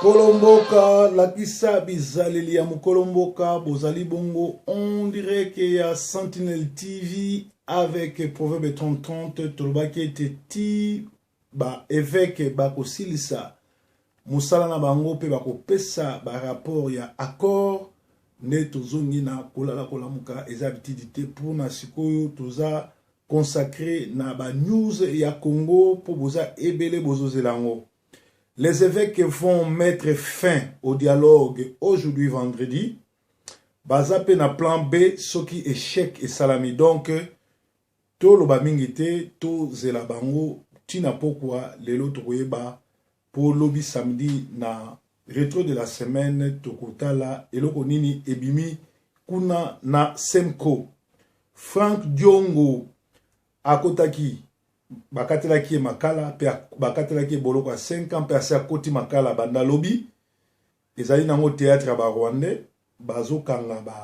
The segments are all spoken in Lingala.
Kolomboka, la kisa bizaleli ya Mukolomboka, bozali bongo, on dirait qu'il y a Sentinel TV avec Proverbe 30-30, tolobaki ete ti ba évêque bako silisa, musala na bango pe bako pesa ba rapport ya accord, ne tozongi na kolala kolamuka ezabitidite pour na sikoyo toza consacré na ba news ya Congo pour boza ebele bozo zelango. Les évêques vont mettre fin au dialogue aujourd'hui vendredi. Bazape na plan B, soki échec et salami. Donc, to lo bamingite, to zela bango, tina pokwa, lelo tokoyeba, pour lobby samedi na rétro de la semaine, tokotala, eloko nini ebimi, kuna na Semco. Frank Diongo, akotaki, bakatelaki makala pe bakatelaki boloko ya 5 ans pe asa koti makala banda lobby ezali nango théâtre ba rwandais bazokanga ba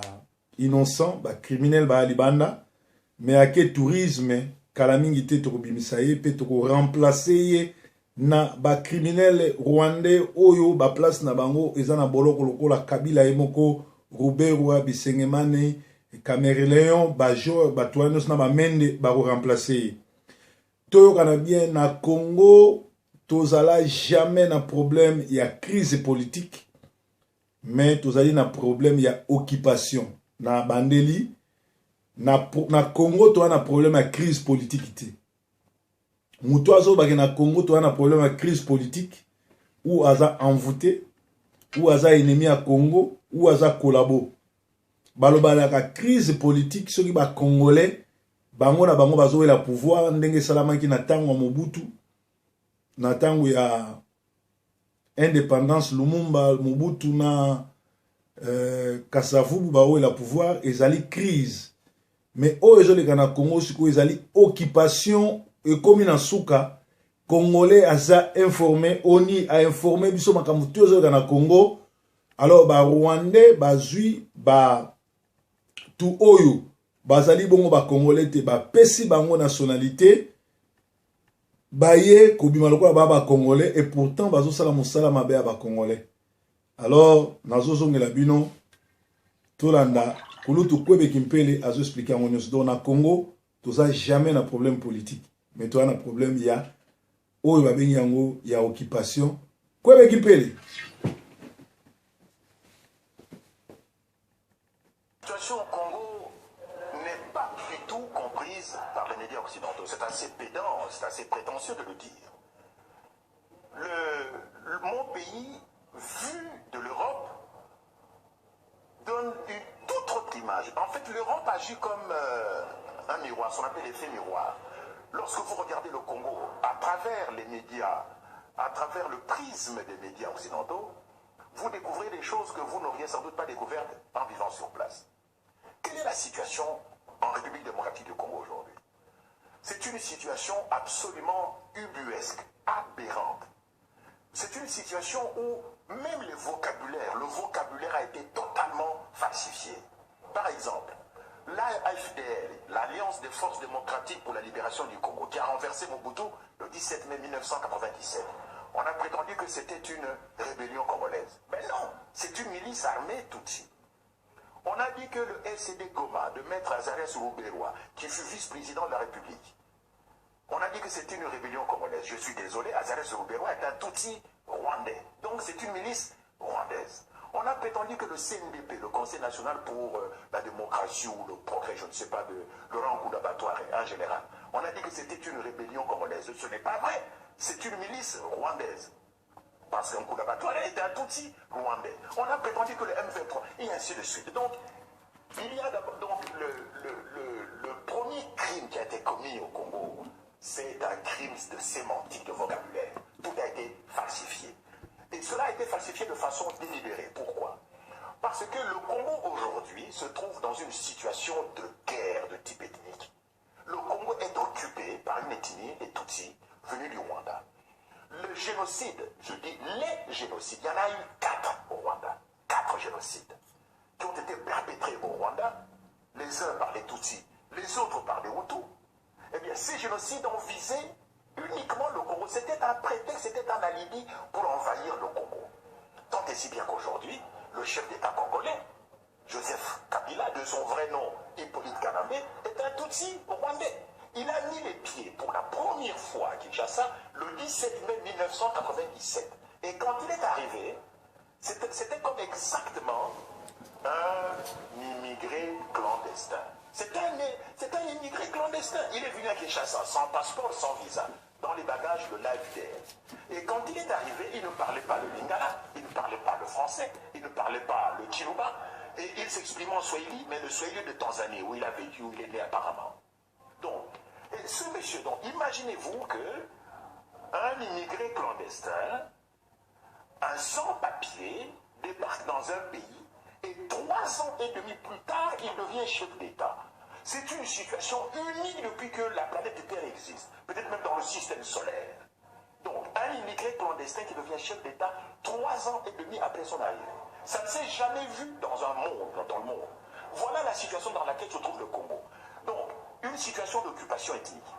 innocent ba criminel ba libanda mais ake tourisme kala mingi te tokobimisa ye pe toko remplacer ye na ba criminel rwandais oyo ba place na bango ezana boloko lokola Kabila emoko Ruberwa Bisengemane Cameroun ba jo ba toanos na ba mende ba remplacer ye. Toyo kana bien na Congo, tozala jamais na problème, il y a crise politique, mais tozali na problème, il y a occupation. Na bandeli, na Congo, toa na problème à crise politique. Moutoazo bagi na Congo, toa na problème à crise politique, ou aza envoûté, ou aza ennemi à Congo, ou aza collabo. Balobala ka crise politique, ceux qui ba congolais, bango na bango bazo la pouvoir ndenge salamaki na tango Mobutu na tango ya indépendance Lumumba Mobutu na Kasavubu bazo la pouvoir ezali crise mais o ezole kana Congo siko ezali occupation et comme na suka congolais aza informé oni a informé biso makambo tozo kana Congo alors ba rwandais bazui ba tout oyo bazali bongo ba congolais te ba pesi bango nationalité baye kobima lokola ba congolais et pourtant bazo sala mosala mabe ya ba congolais. Alors nazo zongela bino tolanda kulutu kwebe kimpele azo expliquer ngo nyos do na Congo toza jamais na problème politique mais toi na problème ya oyo ba bengi yango ya occupation kwebe kimpele. Situation au Congo n'est pas du tout comprise par les médias occidentaux. C'est assez pédant, c'est assez prétentieux de le dire. Mon pays, vu de l'Europe, donne une toute autre image. En fait, l'Europe agit comme un miroir, ce qu'on appelle l'effet miroir. Lorsque vous regardez le Congo à travers les médias, à travers le prisme des médias occidentaux, vous découvrez des choses que vous n'auriez sans doute pas découvertes en vivant sur place. Quelle est la situation en République démocratique du Congo aujourd'hui? C'est une situation absolument ubuesque, aberrante. C'est une situation où même le vocabulaire a été totalement falsifié. Par exemple, l'AFDL, l'Alliance des forces démocratiques pour la libération du Congo, qui a renversé Mobutu le 17 mai 1997, on a prétendu que c'était une rébellion congolaise. Mais non, c'est une milice armée Tutsi. On a dit que le SCD Goma de Maître Azarias Ruberwa, qui fut vice-président de la République, on a dit que c'était une rébellion congolaise. Je suis désolé, Azarias Ruberwa est un Tutsi rwandais. Donc c'est une milice rwandaise. On a prétendu que le CNDP, le Conseil national pour la démocratie ou le progrès, je ne sais pas, de Laurent Koudabatoire en général, on a dit que c'était une rébellion congolaise. Ce n'est pas vrai. C'est une milice rwandaise. Parce qu'un Koudabatoire était un Tutsi rwandais. On a prétendu que le M23, et ainsi de suite. Donc, il y a d'abord le premier crime qui a été commis au Congo, c'est un crime de sémantique, de vocabulaire. Tout a été falsifié. Et cela a été falsifié de façon délibérée. Pourquoi? Parce que le Congo aujourd'hui se trouve dans une situation de guerre de type ethnique. Le Congo est occupé par une ethnie, les Tutsis, venus du Rwanda. Le génocide, je dis les génocides, il y en a eu 4 au Rwanda. 4 génocides qui ont été perpétrés au Rwanda, les uns par les Tutsis, les autres par les Hutus. Eh bien, ces génocides ont visé uniquement le Congo. C'était un prétexte, c'était un alibi pour envahir le Congo. Tant et si bien qu'aujourd'hui, le chef d'État congolais, Joseph Kabila, de son vrai nom Hippolyte Kanambe, est un Tutsi rwandais. Il a mis les pieds pour la première fois à Kinshasa le 17 mai 1997. Et quand il est arrivé, c'était comme exactement un immigré clandestin. C'est un immigré clandestin. Il est venu à Kinshasa sans passeport, sans visa, dans les bagages de l'AFDR. Et quand il est arrivé, il ne parlait pas le lingala, il ne parlait pas le français, il ne parlait pas le chiluba, et il s'exprimait en swahili, mais le swahili de Tanzanie, où il a vécu, où il est né apparemment. Donc, ce monsieur, donc, imaginez-vous que un immigré clandestin, un sans-papier, débarque dans un pays, et 3 ans et demi plus tard, il devient chef d'État. C'est une situation unique depuis que la planète Terre existe, peut-être même dans le système solaire. Donc, un immigré clandestin qui devient chef d'État 3 ans et demi après son arrivée. Ça ne s'est jamais vu dans le monde. Voilà la situation dans laquelle se trouve le Congo. Donc, une situation d'occupation ethnique.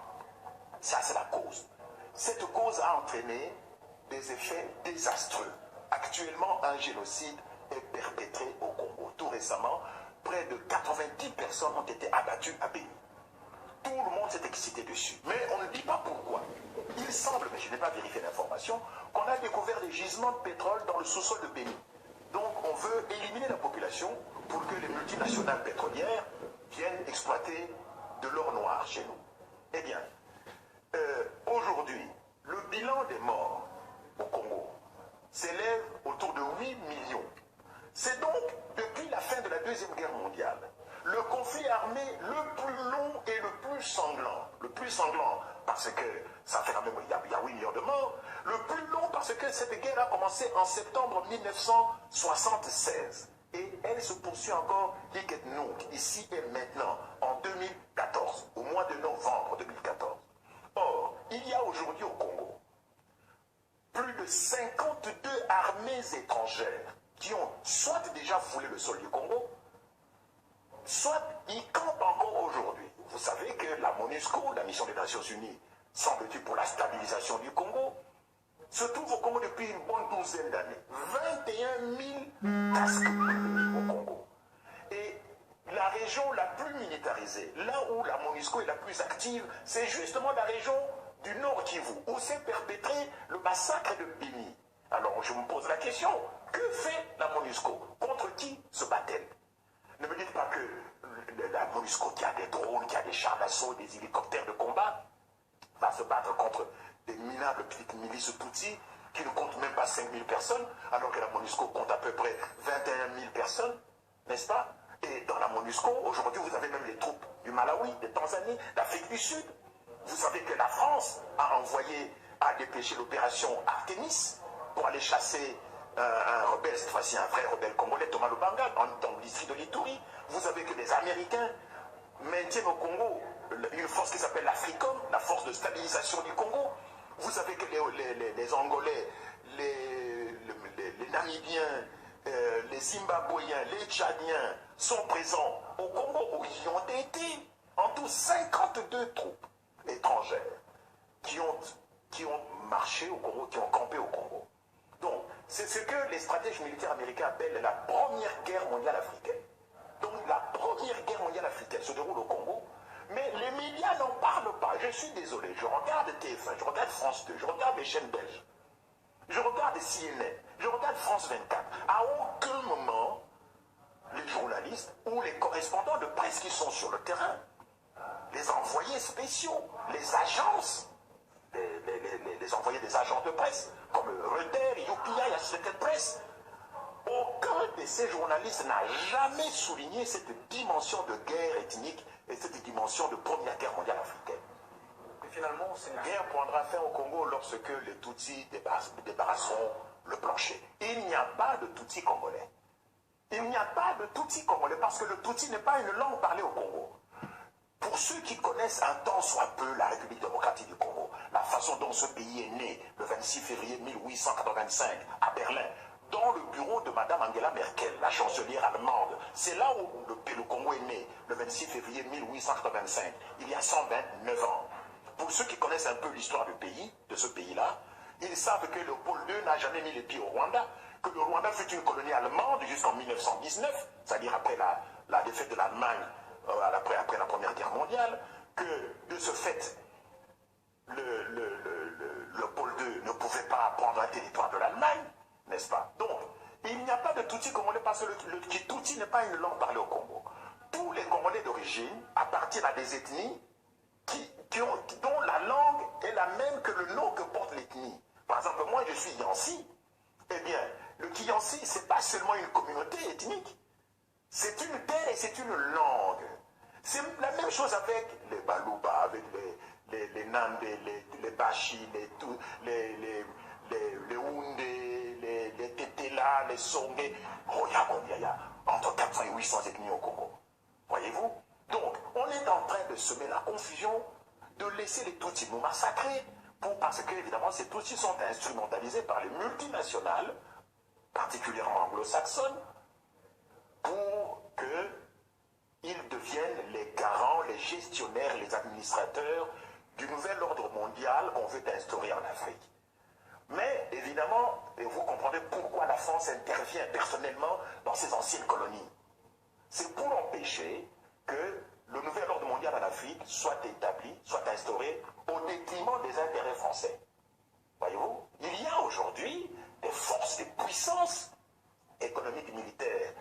Ça, c'est la cause. Cette cause a entraîné des effets désastreux. Actuellement, un génocide est perpétré au Congo. Tout récemment, près de 90 personnes ont été abattues à Béni. Tout le monde s'est excité dessus. Mais on ne dit pas pourquoi. Il semble, mais je n'ai pas vérifié l'information, qu'on a découvert des gisements de pétrole dans le sous-sol de Béni. Donc on veut éliminer la population pour que les multinationales pétrolières viennent exploiter de l'or noir chez nous. Eh bien, aujourd'hui, le bilan des morts au Congo s'élève autour de 8 millions. C'est donc, depuis la fin de la Deuxième Guerre mondiale, le conflit armé le plus long et le plus sanglant. Le plus sanglant parce que ça fait quand même, il y a 8 millions de morts. Le plus long parce que cette guerre a commencé en septembre 1976. Et elle se poursuit encore, ici et maintenant, en 2014, au mois de novembre 2014. Or, il y a aujourd'hui au Congo plus de 52 armées étrangères qui ont soit déjà foulé le sol du Congo, soit y campent encore aujourd'hui. Vous savez que la MONUSCO, la mission des Nations Unies, semble-t-il pour la stabilisation du Congo, se trouve au Congo depuis une bonne douzaine d'années. 21 000 casques bleus au Congo. Et la région la plus militarisée, là où la MONUSCO est la plus active, c'est justement la région du Nord Kivu, où s'est perpétré le massacre de Béni. Alors je me pose la question, que fait la MONUSCO? Contre qui se bat-elle? Ne me dites pas que la MONUSCO, qui a des drones, qui a des chars d'assaut, des hélicoptères de combat, va se battre contre des minables petites milices Tutsis qui ne comptent même pas 5 000 personnes, alors que la MONUSCO compte à peu près 21 000 personnes, n'est-ce pas? Et dans la MONUSCO, aujourd'hui, vous avez même les troupes du Malawi, de Tanzanie, d'Afrique du Sud. Vous savez que la France a dépêché l'opération Artemis pour aller chasser un rebelle, cette fois-ci un vrai rebelle congolais, Thomas Lubanga, dans le district de l'Ituri. Vous savez que les Américains maintiennent au Congo une force qui s'appelle l'AFRICOM, la force de stabilisation du Congo. Vous savez que les Angolais, les Namibiens, les Zimbabwéens, les Tchadiens sont présents au Congo, où ils ont été en tout 52 troupes étrangères qui ont marché au Congo, qui ont campé au Congo. Donc, c'est ce que les stratèges militaires américains appellent la première guerre mondiale africaine. Donc, la première guerre mondiale africaine se déroule au Congo, mais les médias n'en parlent pas. Je suis désolé, je regarde TF1, je regarde France 2, je regarde les chaînes belges, je regarde CNN, je regarde France 24. À aucun moment, les journalistes ou les correspondants de presse qui sont sur le terrain, les envoyés spéciaux, les agences, les envoyés des agences de presse, comme Reuters, UPI, Associated Press, aucun de ces journalistes n'a jamais souligné cette dimension de guerre ethnique et cette dimension de première guerre mondiale africaine. Et finalement, cette guerre prendra fin au Congo lorsque les Tutsis débarrasseront le plancher. Il n'y a pas de Tutsis congolais. Il n'y a pas de Tutsis congolais parce que le Tutsi n'est pas une langue parlée au Congo. Pour ceux qui connaissent un tant soit peu la République démocratique du Congo, la façon dont ce pays est né le 26 février 1885 à Berlin, dans le bureau de Mme Angela Merkel, la chancelière allemande, c'est là où le Congo est né le 26 février 1885, il y a 129 ans. Pour ceux qui connaissent un peu l'histoire du pays, de ce pays-là, ils savent que Léopold II n'a jamais mis les pieds au Rwanda, que le Rwanda fut une colonie allemande jusqu'en 1919, c'est-à-dire après la défaite de l'Allemagne après la Première Guerre mondiale, que de ce fait, le pôle 2 ne pouvait pas prendre un territoire de l'Allemagne, n'est-ce pas? Donc, il n'y a pas de Tutsi congolais parce que le Tutsi n'est pas une langue parlée au Congo. Tous les Congolais d'origine appartiennent à des ethnies dont la langue est la même que le nom que porte l'ethnie. Par exemple, moi je suis Yansi. Eh bien, le Kiyansi, ce n'est pas seulement une communauté ethnique, c'est une terre et c'est une langue. C'est la même chose avec les Baluba, avec les Nande, les Bashi, les Houndé, les Tetela, les Songé. Regarde combien il y a entre 400 et 800 ethnies au Congo. Voyez-vous? Donc, on est en train de semer la confusion, de laisser les Tutsis nous massacrer, parce que, évidemment, ces Tutsis sont instrumentalisés par les multinationales, particulièrement anglo-saxonnes, pour qu'ils deviennent les garants, les gestionnaires, les administrateurs du nouvel ordre mondial qu'on veut instaurer en Afrique. Mais, évidemment, et vous comprenez pourquoi la France intervient personnellement dans ces anciennes colonies. C'est pour empêcher que le nouvel ordre mondial en Afrique soit établi, soit instauré au détriment des intérêts français. Voyez-vous, il y a aujourd'hui des forces, des puissances économiques, militaires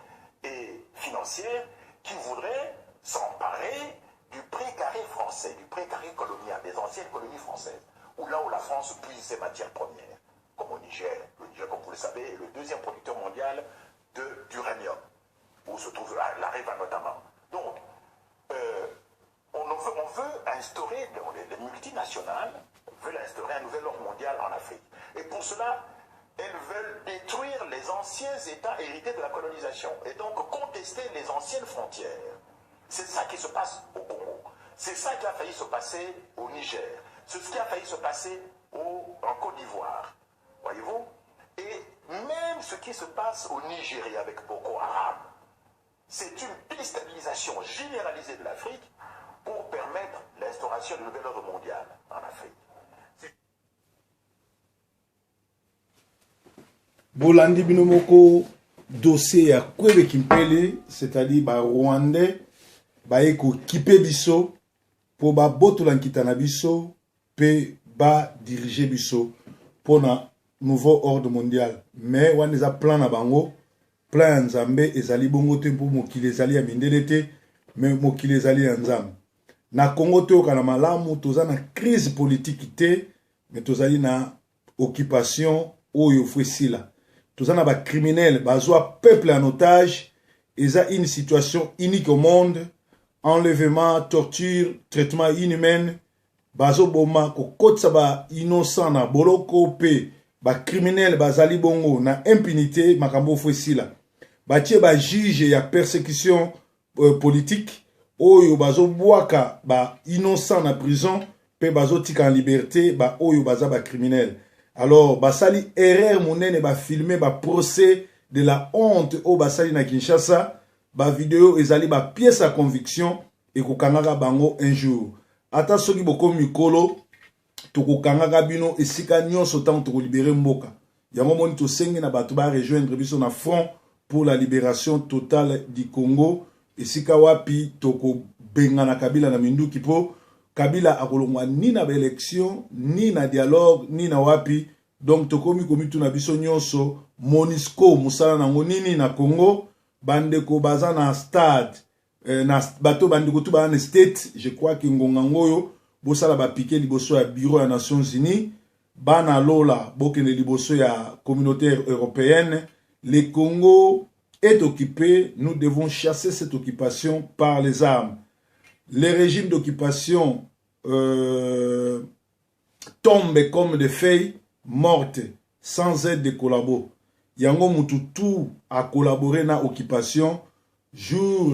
et financières qui voudraient s'emparer du précaré français, du précaré colonial, des anciennes colonies françaises, là où la France puise ses matières premières, comme au Niger. Le Niger, comme vous le savez, est le deuxième producteur mondial d'uranium, où se trouve la Reva notamment. Donc, on veut instaurer, les multinationales veulent instaurer un nouvel ordre mondial en Afrique. Et pour cela, elles veulent détruire les anciens États hérités de la colonisation et donc contester les anciennes frontières. C'est ça qui se passe au Congo. C'est ça qui a failli se passer au Niger. C'est ce qui a failli se passer en Côte d'Ivoire. Voyez-vous? Et même ce qui se passe au Nigeria avec Boko Haram, c'est une déstabilisation généralisée de l'Afrique pour permettre l'instauration d'un nouvel ordre mondial en Afrique. Bolandi binomoko dossier ya Kwebe Kimpele, c'est-à-dire ba Rwandais, ba eko kipe biso pour ba botola nkitana biso pe ba diriger biso pour na nouveau ordre mondial. Mais wana eza plan na bango, plan ya Nzambe ezali bongo te mpo mokili ezali ya mindele te, mais mokili ezali ya Nzambe. Na Congo te okana malamu toza na crise politique te, mais tozali na occupation oyo fwesila. Toza na ba criminels, bazwa peuple en otage, eza une situation unique au monde, enlèvement, torture, traitement inhumain, bazo boma kokotsa ba innocent na boloko pe ba criminel bazali bongo na impunité makambo fwesila. Batie ba juge ya persécution politique oyo bazo bwaka ba innocent na prison pe bazo tika en liberté ba oyo baza ba criminel. Alors basali erreur monene ba filmer ba procès de la honte o basali na Kinshasa, ba vidéo ezali ba pièce à conviction et kokangaka bango un jour. Ata soki boko mikolo tokokangaka bino esika nyonso tant to libérer mboka. Yango moni to sengi na bato ba rejoindre biso na front pour la libération totale du Congo. Esika wapi toko bengana Kabila na minduki po Kabila akolongwa ni na élection ni na dialogue ni na wapi. Donc tokomi komitu na biso nyonso Monisco musala nango nini na Congo bandeko baza na stade na bato bandeko tu ba na state. Je crois que ngonga ngoyo bosala ba piquer liboso ya bureau ya Nations Unies bana lola bokene liboso ya communauté européenne. Le Congo est occupé, nous devons chasser cette occupation par les armes. Les régimes d'occupation tombent comme des feuilles mortes, sans aide de collabos. Yango mututu a collaboré na occupation, jour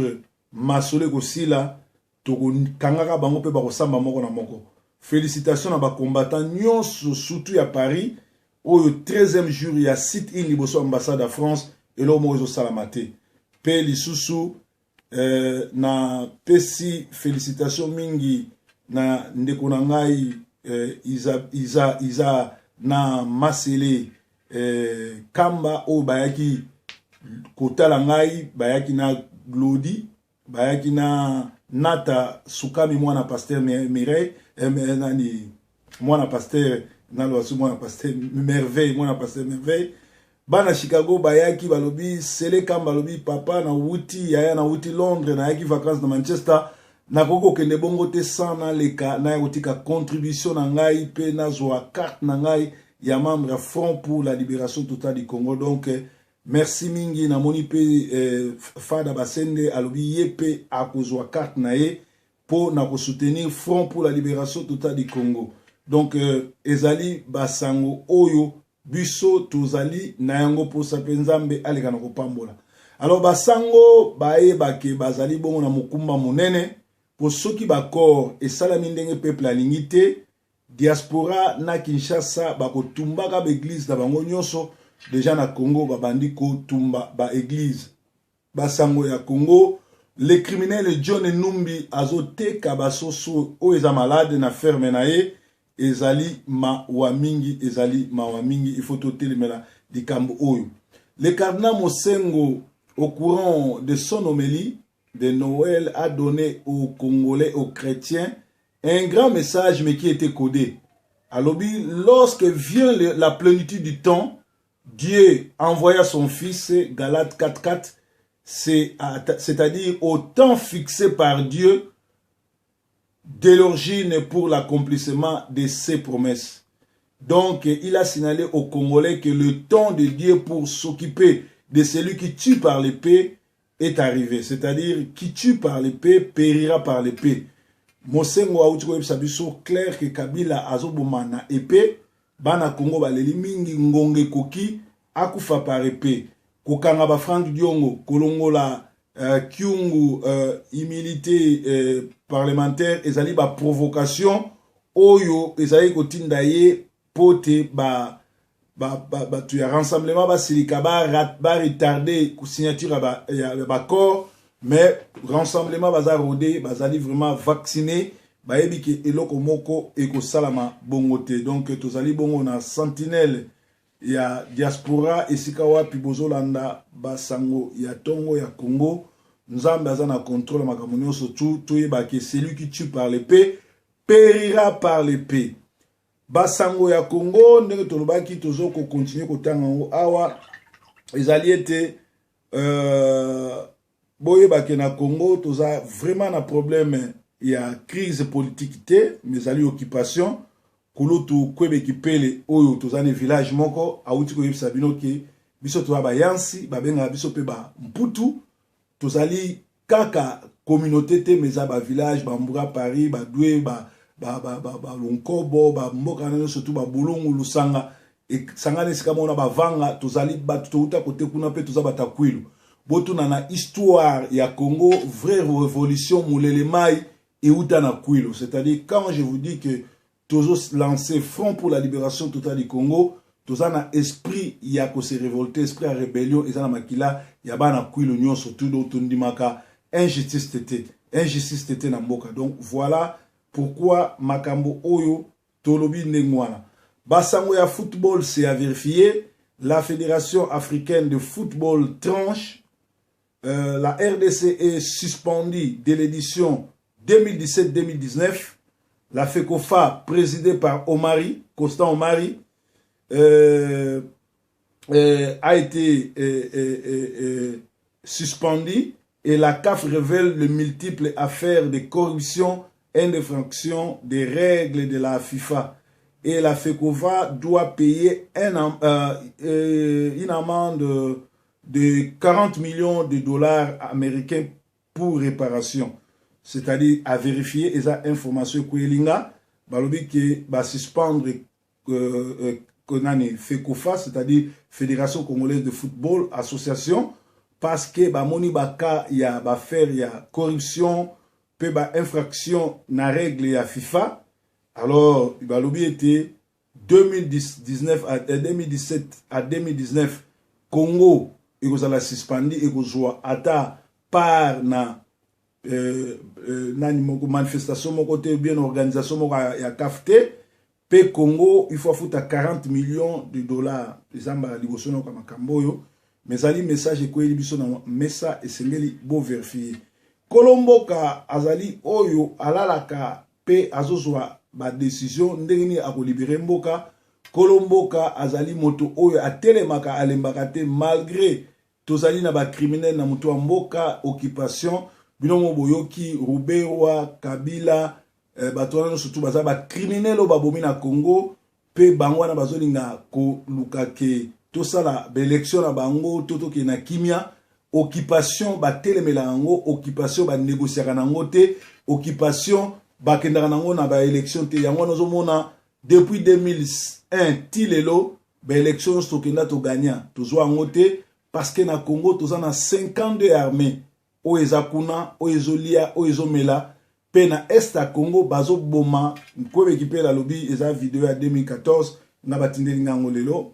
masole kosila, toko kangaka bango pe bakosamba moko na moko. Félicitations à ba combattants nyonso, surtout à Paris, au 13e jour, il y a site in liboso ambassade de France, et l'homme ozo salamate. Pe lisusu, na pesi félicitations mingi, na ndeko na ngai, Isa na Masele kamba o bayaki kotala ngai bayaki na glodi bayaki na nata sukami mwana pasteur Mireille nani mwana pasteur naloasu mwana pasteur merveille mwana pasteur merveille bana Chicago bayaki balobi sele kamba balobi papa na wuti yaya na wuti Londres na yaki vacances na Manchester na koko kende bongo te sana leka na yotika contribution na ngai pe na zwa carte na ngai ya membre ya Front pour la Libération Totale du Congo. Donc merci mingi na moni pe Fada Basende alobi yepe akozwa carte na ye po na ko soutenir Front pour la Libération Totale du Congo. Donc ezali basango oyo biso tozali na yango po sapenzambe aleka na kopambola. Alors basango bae bake bazali bongo na mokumba monene po soki bakor esalami ndenge peuple alingi te diaspora na Kinshasa bakotumbaka ba église na bango nyonso déjà na Congo babandi kotumba ba église basango ya Congo. Le criminel John Numbi azoteka basoso o eza malade na ferme na ye ezali mawa mingi il faut totelemela likambo oyo. Le cardinal Mosengo au courant de son homélie de Noël a donné aux Congolais, aux chrétiens un grand message mais qui était codé. Alors lorsque vient la plénitude du temps, Dieu envoya son fils, Galates 4.4, c'est-à-dire au temps fixé par Dieu de l'origine pour l'accomplissement de ses promesses. Donc, il a signalé aux Congolais que le temps de Dieu pour s'occuper de celui qui tue par l'épée est arrivé. C'est-à-dire, qui tue par l'épée périra par l'épée. Mosengo autiko ebisabiso clair que Kabila azoboma na épée, bana Congo baleli mingi ngonge koki akufa par épée. Kokanga ba Frank Diongo, kolongola Kyungu humilité parlementaire ezali ba provocation oyo ezali kotinda ye pote ba tu ya rassemblement ba silika ba retarder ku signature ba corps mais rassemblement baza rodé bazali vraiment vacciné ba yebi ke eloko moko eko salama bongote. Donc tozali bongo na sentinelle ya diaspora esika wapi bozolanda basango ya tongo ya Congo. Nzambe aza na contrôle makambo nyonso toyeba ke celui qui tue par l'épée périra par l'épée. Basango ya Congo ndenge tolobaki tozoko continuer kotanga ngo awa ezali ete boyeba ke na Congo toza vraiment na problème ya crise politique te mais ali occupation kulutu kwebe kipele oyo tozane village moko auti ko yebisa bino ke biso to ba yansi babenga biso pe ba mputu tozali kaka communauté te meza ba village ba mbura Paris ba doué ba lonkobo ba mboka na surtout ba bulungu lusanga e sangane sika mona ba vanga tozali ba tuta kote kuna pe tozaba takwilu botu na histoire ya Congo vraie révolution mulele mai et uta na kwilo. C'est-à-dire quand je vous dis que tous lancer Front pour la Libération Totale du Congo, tous un esprit y a se révolter, esprit à rébellion, et ça na makila ya ba na kwilo nyon surtout d'otundimaka injustice tete na mboka. Donc voilà pourquoi makambo oyo tolobi ndengwana. Basango ya football c'est à vérifier. La Fédération africaine de football tranche. La RDC est suspendue de l'édition 2017-2019. La FECOFA, présidée par Constant Omari, a été suspendue et la CAF révèle les multiples affaires de corruption et d'infraction des règles de la FIFA. Et la FECOFA doit payer une amende de 40 millions de dollars américains pour réparation. C'est-à-dire à vérifier esa information kwelinga balobi ke ba suspendre konani FECOFA, c'est-à-dire Fédération Congolaise de Football Association, parce que ba moni baka ya ba faire ya corruption pe ba infraction na règle ya FIFA. Alors balobi était 2017 à 2019 Congo et vous allez suspendre et vous jouez ata par na nani moko manifestation moko te bien organisation moko ya kafte Pe Congo, il faut foutre 40 millions de dollars. Les amba libosono comme Kamboyo. Mais ali message et quoi libiso na messa et sengeli bo vérifier. Kolomboka azali oyo alalaka pe azozwa ba décision ndengini akolibere mboka. Kolomboka azali moto oyo atelemaka alembaka te malgré tozali na ba criminel na moto mboka occupation binomo boyoki Ruberwa Kabila batwana surtout baza ba criminel o babomi na Congo pe bangwana bazolinga ko lukake tosala ba élection na bango toto ke na kimia occupation ba telemela yango occupation ba négocier nango te occupation ba kendaka nango na ba élection te yango nazomona depuis 2001 tilelo ba élection stokenda to gagnant tozwa yango te parce que na Congo tozana 52 armées o ezakuna o ezolia o ezomela pe na est à Congo bazo boma ko équiper la lobby eza vidéo à 2014 na batindeli ngango lelo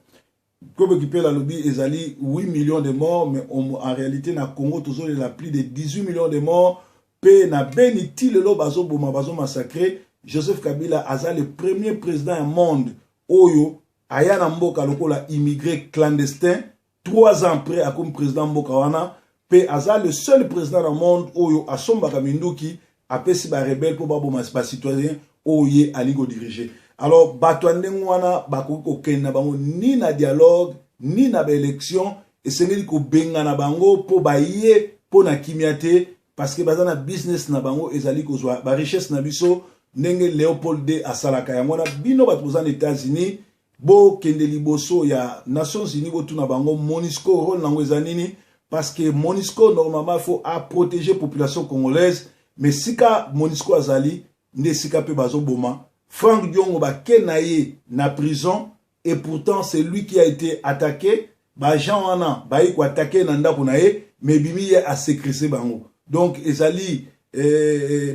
ko équiper la lobby ezali 8 millions de morts mais en réalité na Congo tozo la plus de 18 millions de morts pe na beni tilelo bazo boma bazo massacrer Joseph Kabila aza le premier président au monde oyo aya na mboka lokola immigré clandestin 3 ans après à comme président mboka wana pe aza le seul président au monde oyo asombaka minduki apesi ba rebelle pour baboma ba citoyen oye alingo diriger. Alors batwande wana bakoko kena bango ni na dialogue ni na ba élection et sengeli ko benga na bango po baye po na kimiate parce que bazana business na bango ezali ko zwa ba richesse na biso ndenge Léopold D asalaka yango na bino bato aux États-Unis bo kende liboso ya Nations Unies bo tuna bango MONUSCO rôle nango ezanini parce que MONUSCO normalement faut à protéger population congolaise mais sika MONUSCO azali nde sika pe bazo boma Frank Diongo ba kenaye na prison et pourtant c'est lui qui a été attaqué ba Jean wana ba iko attaqué na ndako na ye mais bimi ye a sécressé bango donc ezali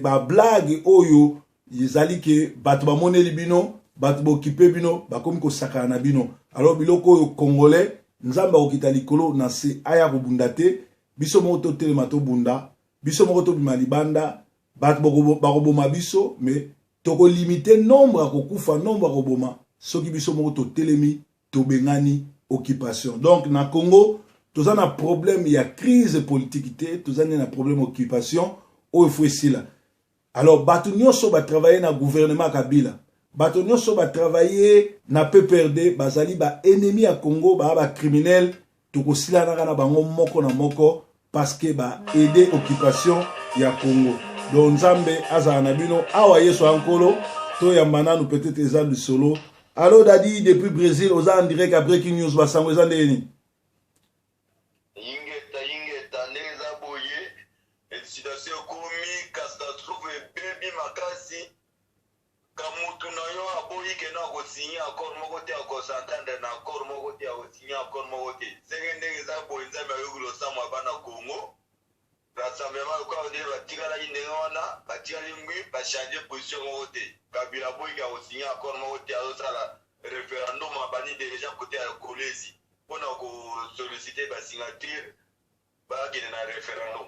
ba blague oyo ezali ke bato ba moneli bino bato ba occupé bino ba komi ko sakana na bino alors biloko oyo congolais nzamba okita likolo na se aya ko bundate biso mo to telema to bunda biso mo to bima libanda bato ba roboma biso mais toko limiter nombre à kokufa nombre à roboma soki biso mo to telemi to bengani occupation donc na Congo tozana un problème il y a crise politique tozana un problème occupation au fouessila alors bato nyonso ba travailler na gouvernement Kabila bato nyonso ba travailler na PPRD bazali ba ennemi à Congo ba criminel toko sila na bango moko na moko parce que ba aider occupation ya Congo donc nzambe azana na bino awa yeso ankolo to yambana nous peut-être eza du solo allo dadi depuis Brésil aux en direct à breaking news basango eza ndeni ingeta neza boye situation komi catastrophe baby makasi kamutu na yo aboyi ke na ko signer accord moko te ko s'entendre na accord moko te ko signer accord moko te sengende eza boye nzambe ayokulo samwa bana Congo rassemblement ko de batikala indengona batikala ngwi ba changer position moko te Kabila boyi ka ko signer accord moko te azosala référendum abani déjà côté à Kolezi pour ko solliciter ba signature ba gine na référendum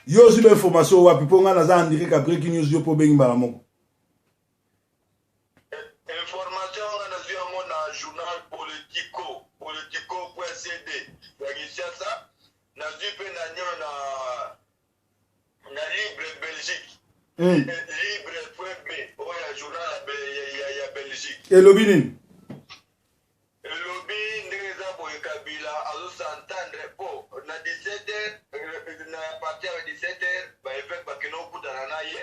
yo zibe information wapi po nga na za andiri ka breaking news yo po bengi mbala moko information na zio mo na journal politico.cd ya Kinshasa na zipe na nyo na Libre Belgique Libre.b oya journal ya Belgique elobini lobby ndeza boye Kabila azo s'entendre po na 17h na partir de 17h ba effet ba keno kutana naye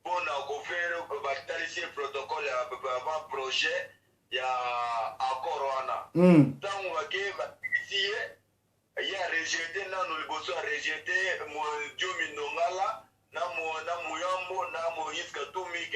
po na ko faire ba taliser protocole ya avant projet ya accord wana tangu wake ba ici ya rejeté na no liboso a rejeté mo Diomi Nongala na mo Yambo na Moïse Katumbi